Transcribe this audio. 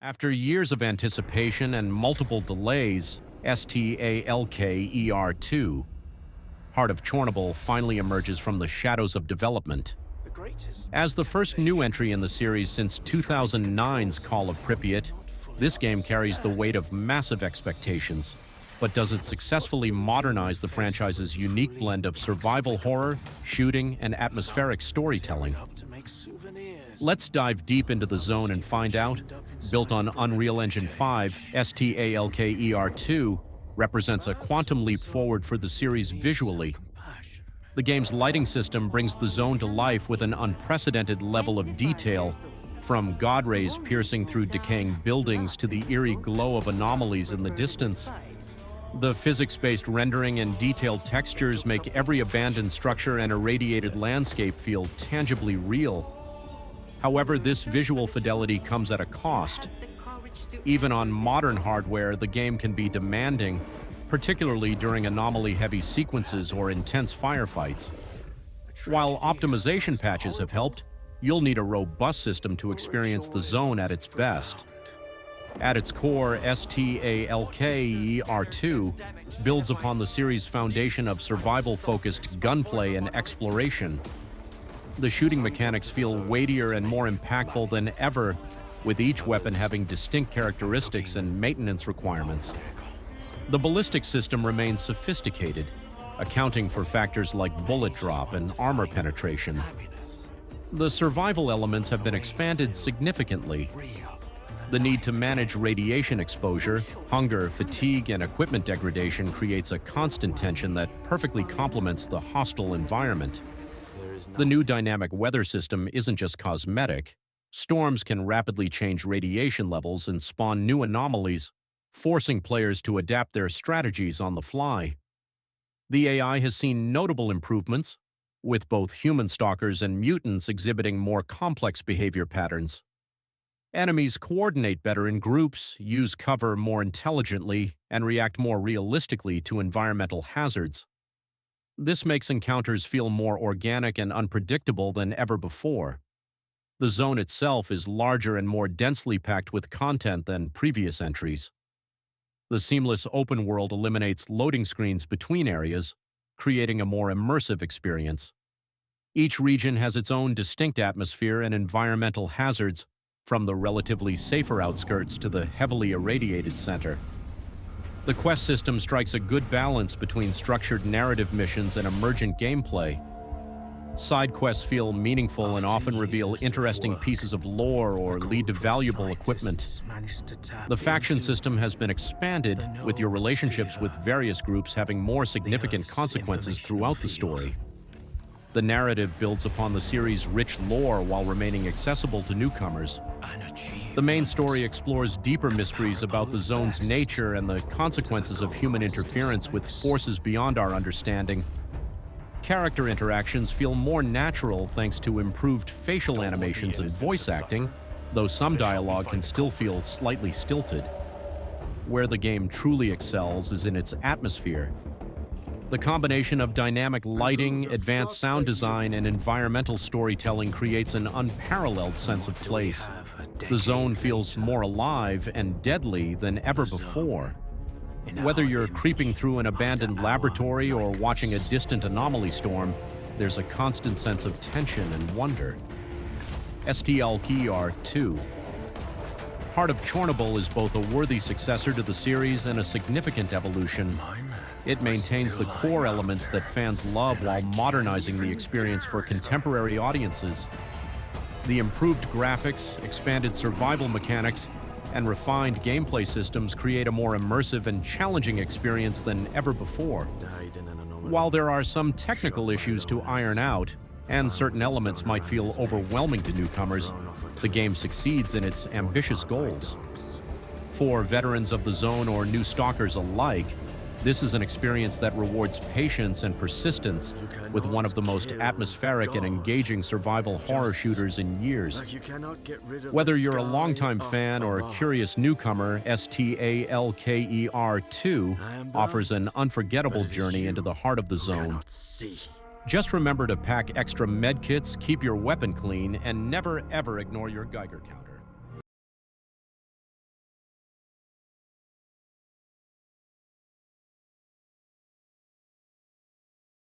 After years of anticipation and multiple delays, S.T.A.L.K.E.R. 2, Heart of Chornobyl, finally emerges from the shadows of development. As the first new entry in the series since 2009's Call of Pripyat, this game carries the weight of massive expectations. But does it successfully modernize the franchise's unique blend of survival horror, shooting, and atmospheric storytelling? Let's dive deep into the zone and find out. Built on Unreal Engine 5, S.T.A.L.K.E.R. 2 represents a quantum leap forward for the series visually. The game's lighting system brings the zone to life with an unprecedented level of detail, from God rays piercing through decaying buildings to the eerie glow of anomalies in the distance. The physics-based rendering and detailed textures make every abandoned structure and irradiated landscape feel tangibly real. However, this visual fidelity comes at a cost. Even on modern hardware, the game can be demanding, particularly during anomaly-heavy sequences or intense firefights. While optimization patches have helped, you'll need a robust system to experience the zone at its best. At its core, S.T.A.L.K.E.R. 2 builds upon the series' foundation of survival-focused gunplay and exploration. The shooting mechanics feel weightier and more impactful than ever, with each weapon having distinct characteristics and maintenance requirements. The ballistic system remains sophisticated, accounting for factors like bullet drop and armor penetration. The survival elements have been expanded significantly. The need to manage radiation exposure, hunger, fatigue, and equipment degradation creates a constant tension that perfectly complements the hostile environment. The new dynamic weather system isn't just cosmetic. Storms can rapidly change radiation levels and spawn new anomalies, forcing players to adapt their strategies on the fly. The AI has seen notable improvements, with both human stalkers and mutants exhibiting more complex behavior patterns. Enemies coordinate better in groups, use cover more intelligently, and react more realistically to environmental hazards. This makes encounters feel more organic and unpredictable than ever before. The zone itself is larger and more densely packed with content than previous entries. The seamless open world eliminates loading screens between areas, creating a more immersive experience. Each region has its own distinct atmosphere and environmental hazards, from the relatively safer outskirts to the heavily irradiated center. The quest system strikes a good balance between structured narrative missions and emergent gameplay. Side quests feel meaningful and often reveal interesting pieces of lore or lead to valuable equipment. The faction system has been expanded, with your relationships with various groups having more significant consequences throughout the story. The narrative builds upon the series' rich lore while remaining accessible to newcomers. The main story explores deeper mysteries about the zone's nature and the consequences of human interference with forces beyond our understanding. Character interactions feel more natural thanks to improved facial animations and voice acting, though some dialogue can still feel slightly stilted. Where the game truly excels is in its atmosphere. The combination of dynamic lighting, advanced sound design, and environmental storytelling creates an unparalleled sense of place. The zone feels more alive and deadly than ever before. Whether you're creeping through an abandoned laboratory or watching a distant anomaly storm, there's a constant sense of tension and wonder. S.T.A.L.K.E.R. 2. Heart of Chornobyl is both a worthy successor to the series and a significant evolution. It maintains the core elements that fans love while modernizing the experience for contemporary audiences. The improved graphics, expanded survival mechanics, and refined gameplay systems create a more immersive and challenging experience than ever before. While there are some technical issues to iron out, and certain elements might feel overwhelming to newcomers, the game succeeds in its ambitious goals. For veterans of the zone or new stalkers alike, this is an experience that rewards patience and persistence with one of the most atmospheric and engaging survival horror shooters in years. Whether you're a longtime fan or a curious newcomer, S.T.A.L.K.E.R. 2 offers an unforgettable journey into the heart of the zone. Just remember to pack extra medkits, keep your weapon clean, and never ever ignore your Geiger counter.